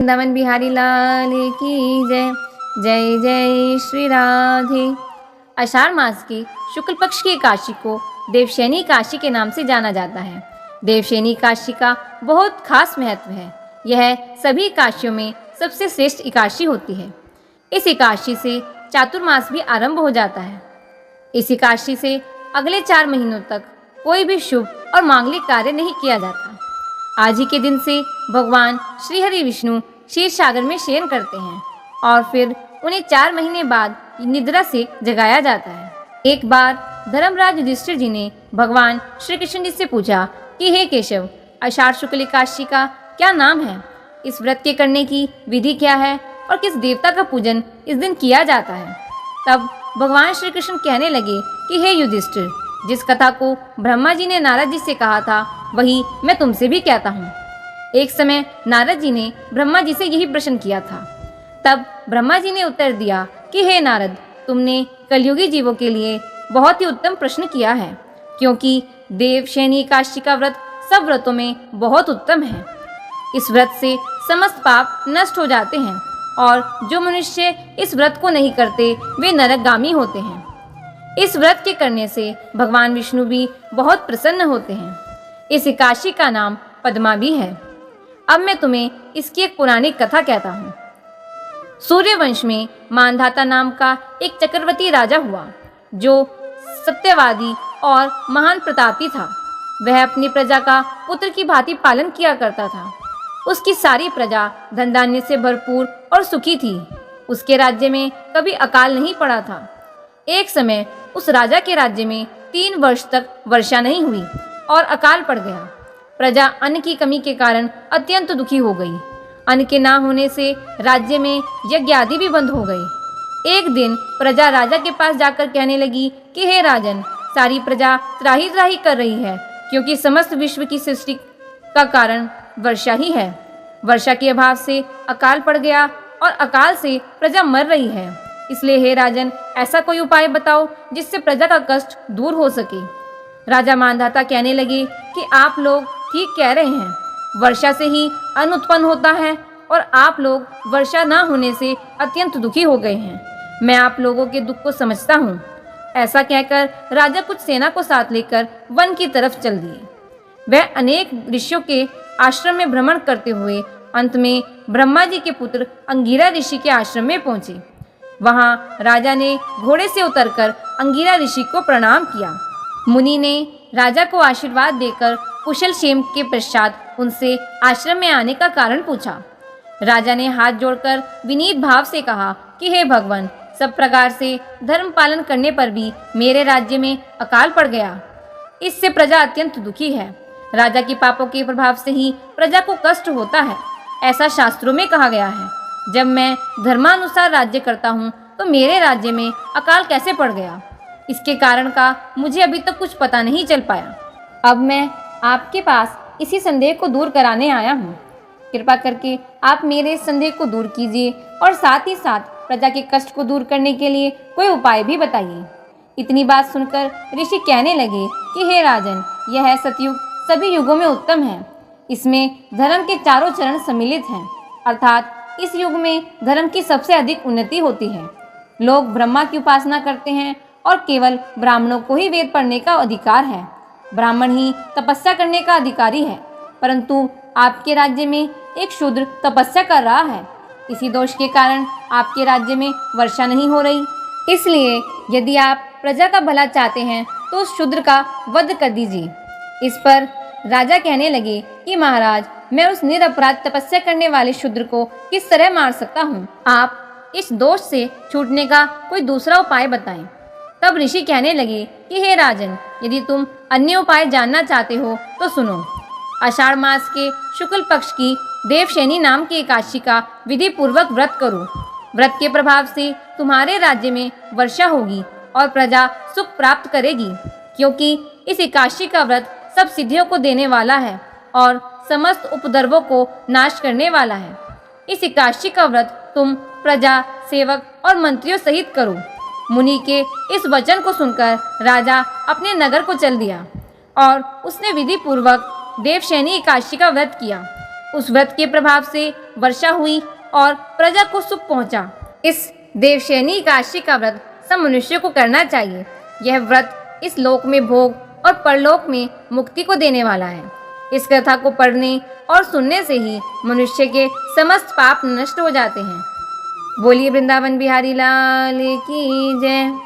वृंदावन बिहारी लाल की जय। जय जय श्री राधे। आषाढ़ मास के शुक्ल पक्ष की एकादशी को देवशयनी एकादशी के नाम से जाना जाता है। देवशयनी एकादशी का बहुत खास महत्व है। यह सभी एकादशियों में सबसे श्रेष्ठ एकादशी होती है। इस एकादशी से चातुर्मास भी आरंभ हो जाता है। इस एकादशी से अगले 4 महीनों तक कोई भी शुभ और मांगलिक कार्य नहीं किया जाता। आज ही के दिन से भगवान श्री हरि विष्णु क्षीर सागर में शयन करते हैं और फिर उन्हें 4 महीने बाद निद्रा से जगाया जाता है। एक बार धर्मराज युधिष्ठिर जी ने भगवान श्री कृष्ण जी से पूछा कि हे केशव, आषाढ़ शुक्ल एकादशी का क्या नाम है? इस व्रत के करने की विधि क्या है और किस देवता का पूजन इस दिन किया जाता है? तब भगवान श्री कृष्ण कहने लगे कि हे युधिष्ठिर, जिस कथा को ब्रह्मा जी ने नारद जी से कहा था वही मैं तुमसे भी कहता हूँ। एक समय नारद जी ने ब्रह्मा जी से यही प्रश्न किया था। तब ब्रह्मा जी ने उत्तर दिया कि हे नारद, तुमने कलयुगी जीवों के लिए बहुत ही उत्तम प्रश्न किया है, क्योंकि देवशयनी एकादशी का व्रत सब व्रतों में बहुत उत्तम है। इस व्रत से समस्त पाप नष्ट हो जाते हैं और जो मनुष्य इस व्रत को नहीं करते वे नरकगामी होते हैं। इस व्रत के करने से भगवान विष्णु भी बहुत प्रसन्न होते हैं। इस एकादशी का नाम पद्मा भी है। अब मैं तुम्हें इसकी एक पुरानी कथा कहता हूँ। सूर्यवंश में मानधाता नाम का एक चक्रवर्ती राजा हुआ, जो सत्यवादी और महान प्रतापी था। वह अपनी प्रजा का पुत्र की भांति पालन किया करता था। उसकी सारी प्रजा धन धान्य से भरपूर और सुखी थी। उसके राज्य में कभी अकाल नहीं पड़ा था। एक समय उस राजा के राज्य में 3 वर्ष तक वर्षा नहीं हुई और अकाल पड़ गया। प्रजा अन्न की कमी के कारण अत्यंत दुखी हो गई। अन्न के ना होने से राज्य में यज्ञ आदि भी बंद हो गए। एक दिन प्रजा राजा के पास जाकर कहने लगी कि हे राजन, सारी प्रजा त्राही त्राही कर रही है, क्योंकि समस्त विश्व की सृष्टि का कारण वर्षा ही है। वर्षा के अभाव से अकाल पड़ गया और अकाल से प्रजा मर रही है। इसलिए हे राजन, ऐसा कोई उपाय बताओ जिससे प्रजा का कष्ट दूर हो सके। राजा मानधाता कहने लगे कि आप लोग ठीक कह रहे हैं। वर्षा से ही अन्न उत्पन्न होता है और आप लोग वर्षा न होने से अत्यंत दुखी हो गए हैं। मैं आप लोगों के दुख को समझता हूँ। ऐसा कहकर राजा कुछ सेना को साथ लेकर वन की तरफ चल दिए। वह अनेक ऋषियों के आश्रम में भ्रमण करते हुए अंत में ब्रह्मा जी के पुत्र अंगिरा ऋषि के आश्रम में पहुंचे। वहां राजा ने घोड़े से उतरकर अंगिरा ऋषि को प्रणाम किया। मुनि ने राजा को आशीर्वाद देकर कुशल क्षेम के पश्चात उनसे आश्रम में आने का कारण पूछा। राजा ने हाथ जोड़कर विनीत भाव से कहा कि हे भगवान, सब प्रकार से धर्म पालन करने पर भी मेरे राज्य में अकाल पड़ गया। इससे प्रजा अत्यंत दुखी है। राजा के पापों के प्रभाव से ही प्रजा को कष्ट होता है, ऐसा शास्त्रों में कहा गया है। जब मैं धर्मानुसार राज्य करता हूँ तो मेरे राज्य में अकाल कैसे पड़ गया, इसके कारण का मुझे अभी तक कुछ पता नहीं चल पाया। अब मैं आपके पास इसी संदेह को दूर कराने आया हूँ। कृपा करके आप मेरे इस संदेह को दूर कीजिए और साथ ही साथ प्रजा के कष्ट को दूर करने के लिए कोई उपाय भी बताइए। इतनी बात सुनकर ऋषि कहने लगे कि हे राजन, यह सतयुग सभी युगों में उत्तम है। इसमें धर्म के चारों चरण सम्मिलित हैं, अर्थात इस युग में धर्म की सबसे अधिक उन्नति होती है। लोग ब्रह्मा की उपासना करते हैं और केवल ब्राह्मणों को ही वेद पढ़ने का अधिकार है। ब्राह्मण ही तपस्या करने का अधिकारी है, परंतु आपके राज्य में एक शूद्र तपस्या कर रहा है। इसी दोष के कारण आपके राज्य में वर्षा नहीं हो रही। इसलिए यदि आप प्रजा का भला चाहते हैं तो उस शूद्र का वध कर दीजिए। इस पर राजा कहने लगे कि महाराज, मैं उस निरपराध तपस्या करने वाले शूद्र को किस तरह मार सकता हूँ? आप इस दोष से छूटने का कोई दूसरा उपाय बताएं। तब ऋषि कहने लगे कि हे राजन, यदि तुम अन्य उपाय जानना चाहते हो तो सुनो। आषाढ़ मास के शुक्ल पक्ष की देवशयनी नाम की एकादशी का विधि पूर्वक व्रत करो। व्रत के प्रभाव से तुम्हारे राज्य में वर्षा होगी और प्रजा सुख प्राप्त करेगी, क्योंकि इस एकादशी का व्रत सब सिद्धियों को देने वाला है और समस्त उपद्रवों को नाश करने वाला है। इस एकादशी का व्रत तुम प्रजा, सेवक और मंत्रियों सहित करो। मुनि के इस वचन को सुनकर राजा अपने नगर को चल दिया और उसने विधि पूर्वक देवशयनी एकादशी का व्रत किया। उस व्रत के प्रभाव से वर्षा हुई और प्रजा को सुख पहुंचा। इस देवशयनी एकादशी का व्रत सब मनुष्य को करना चाहिए। यह व्रत इस लोक में भोग और परलोक में मुक्ति को देने वाला है। इस कथा को पढ़ने और सुनने से ही मनुष्य के समस्त पाप नष्ट हो जाते हैं। बोलिए वृंदावन बिहारी लाल की जय।